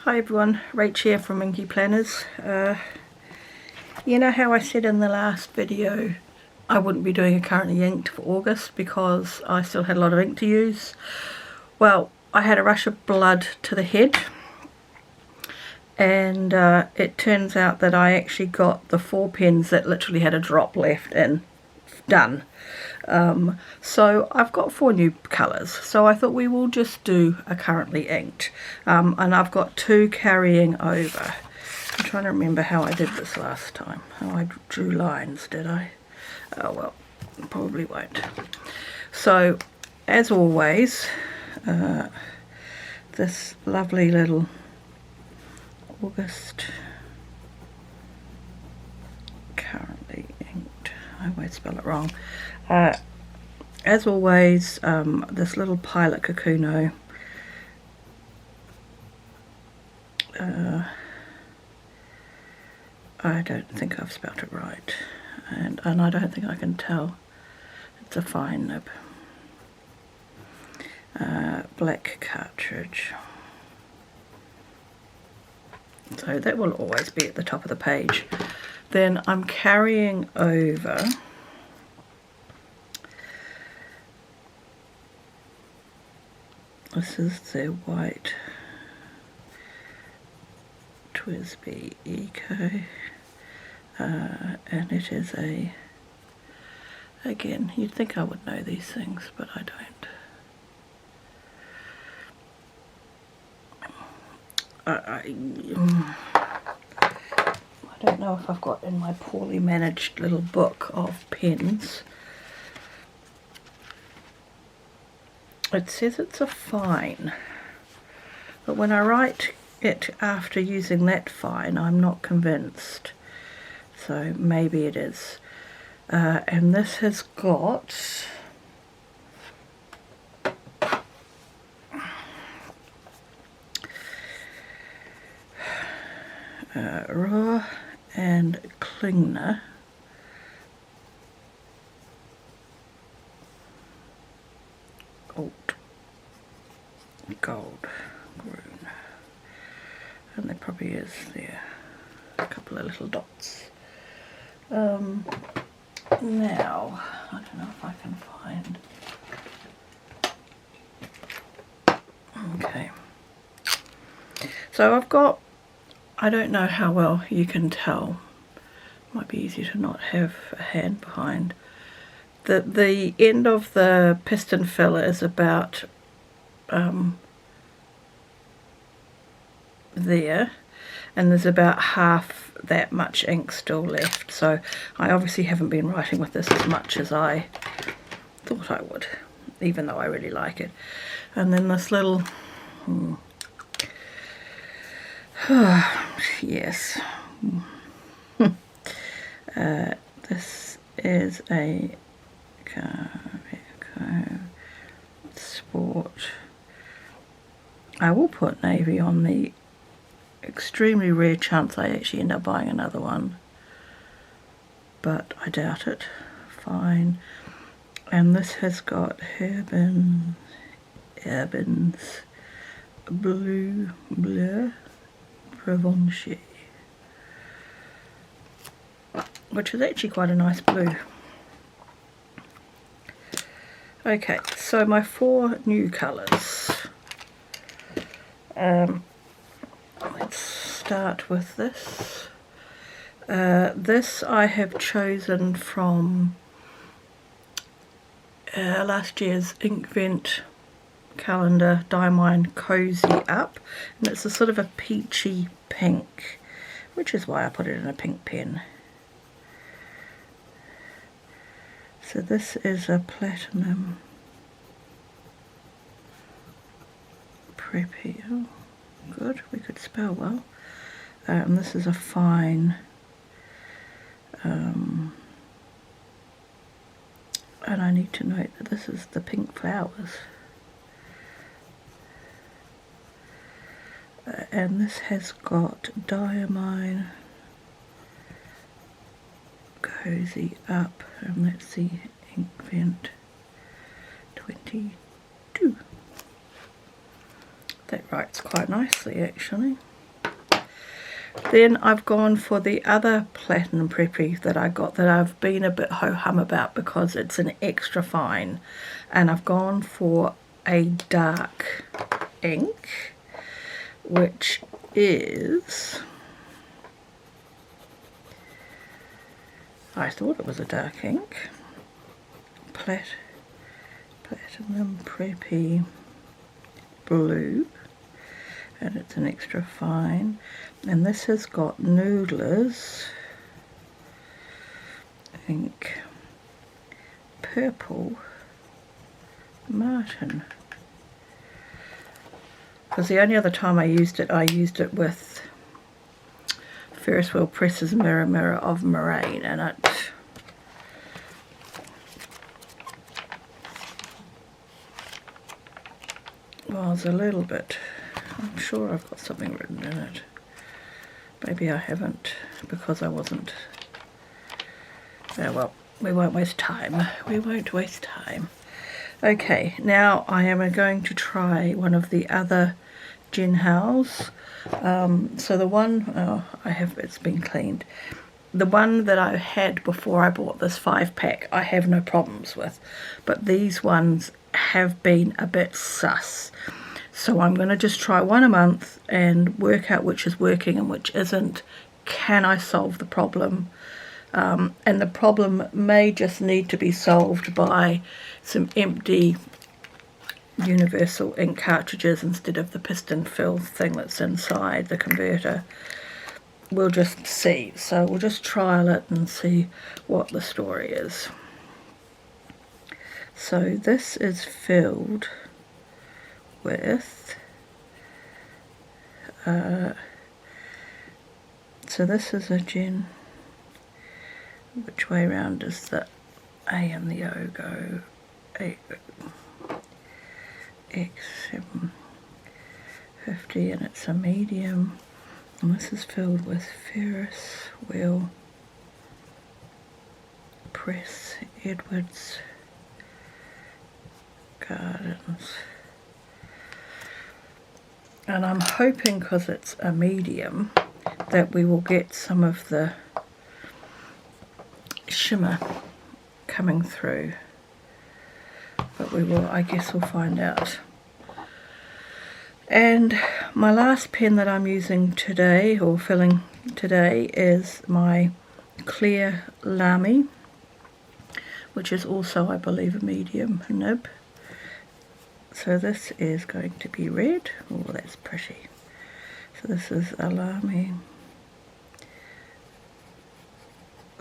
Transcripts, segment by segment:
Hi everyone, Rach here from Inky Planners. You know how I said in the last video I wouldn't be doing a currently inked for August because I still had a lot of ink to use? Well, I had a rush of blood to the head, and it turns out that I actually got the 4 pens that literally had a drop left and done. So I've got 4 new colours, so I thought we will just do a currently inked, and I've got 2 carrying over. I'm trying to remember how I did this last time. Oh, I drew lines, did I? Oh well, probably won't. So as always, this lovely little August currently inked, I always spell it wrong. As always, this little pilot Kakuno, I don't think I've spelt it right, and I don't think I can tell. It's a fine nib. Black cartridge. So that will always be at the top of the page. Then I'm carrying over this is the white Twisby Eco, and it is a, again, you'd think I would know these things, but I don't. I don't know if I've got in my poorly managed little book of pens. It says it's a fine, but when I write it after using that fine, I'm not convinced. So maybe it is. And this has got Rohrer and Klingner. Goldgrun, and there probably is there a couple of little dots. Now I don't know if I can find. Okay, so I've got, I don't know how well you can tell, might be easy to not have a hand behind. The end of the piston filler is about there, and there's about half that much ink still left, so I obviously haven't been writing with this as much as I thought I would, even though I really like it. And then this little yes, this is a Sport. I will put navy on the extremely rare chance I actually end up buying another one, but I doubt it. Fine. And this has got Herbin's Bleu, Pervenche, which is actually quite a nice blue. Okay, so my 4 new colours. Let's start with this. This I have chosen from last year's Inkvent calendar, Diamine Cozy Up, and it's a sort of a peachy pink, which is why I put it in a pink pen. So this is a platinum preppy. Oh, good, we could spell well. And this is a fine, and I need to note that this is the pink flowers. And this has got Diamine Cozy Up, and that's the Inkvent 22. That writes quite nicely actually. Then I've gone for the other Platinum Preppy that I got that I've been a bit ho-hum about because it's an extra fine. And I've gone for a dark ink, which is... I thought it was a dark ink. Platinum Preppy Blue. And it's an extra fine, and this has got Noddler's ink, Purple Martin, because the only other time I used it with Ferris Wheel Press's Mirror Mirror of Moraine, and it was a little bit... I'm sure I've got something written in it. Maybe I haven't, because I wasn't... Oh well, we won't waste time. We won't waste time. Okay, now I am going to try one of the other Jinhaos. So the one... it's been cleaned. The one that I had before I bought this 5-pack, I have no problems with. But these ones have been a bit sus. So I'm going to just try one a month and work out which is working and which isn't. Can I solve the problem? And the problem may just need to be solved by some empty universal ink cartridges instead of the piston fill thing that's inside the converter. We'll just see. So we'll just trial it and see what the story is. So this is filled with so this is a gin. Which way round does the A and the O go? X750, and it's a medium, and this is filled with Ferris Wheel Press Edwards Gardens. And I'm hoping, because it's a medium, that we will get some of the shimmer coming through. But we will, I guess we'll find out. And my last pen that I'm using today, or filling today, is my Clear Lamy, which is also, I believe, a medium nib. So this is going to be red. Oh, that's pretty. So this is a Lamy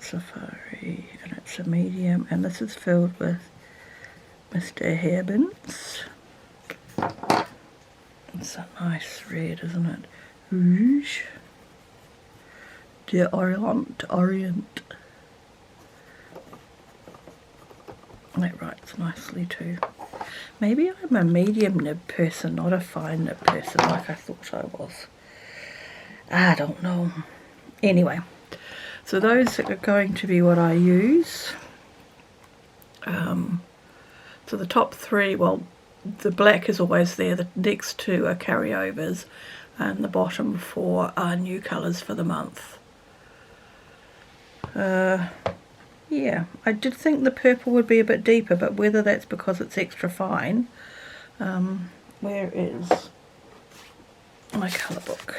Safari, and it's a medium, and this is filled with Mr. Herbin's. It's a nice red, isn't it? Rouge de Orient. That writes nicely too. Maybe I'm a medium nib person, not a fine nib person like I thought I was. I don't know. Anyway, so those are going to be what I use. So the top three, well, the black is always there. The next two are carryovers, and the bottom four are new colours for the month. Yeah, I did think the purple would be a bit deeper, but whether that's because it's extra fine. Where is my colour book?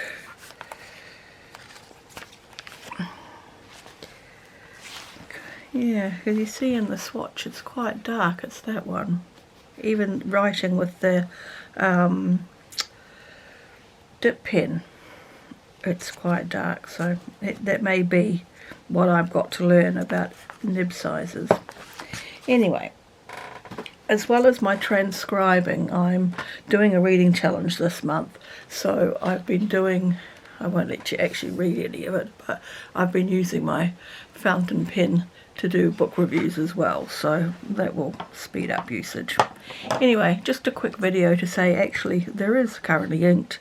Yeah, because you see in the swatch it's quite dark, it's that one. Even writing with the dip pen, it's quite dark, so that may be what I've got to learn about nib sizes. Anyway, as well as my transcribing, I'm doing a reading challenge this month, so I've been doing, I won't let you actually read any of it, but I've been using my fountain pen to do book reviews as well, so that will speed up usage. Anyway, just a quick video to say actually there is currently inked.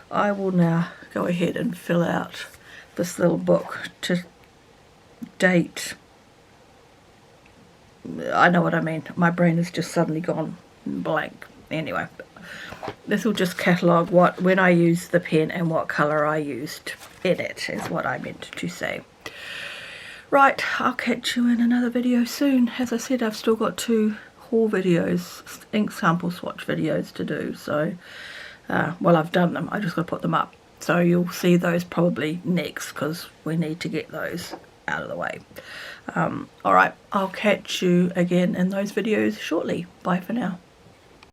I will now go ahead and fill out this little book to date. I know what I mean, my brain has just suddenly gone blank. Anyway, This will just catalogue when I use the pen and what colour I used in it, is what I meant to say. Right, I'll catch you in another video soon. As I said, I've still got 2 haul videos, ink sample swatch videos to do. So, well, I've done them. I just got to put them up. So you'll see those probably next, because we need to get those out of the way. Alright, I'll catch you again in those videos shortly. Bye for now.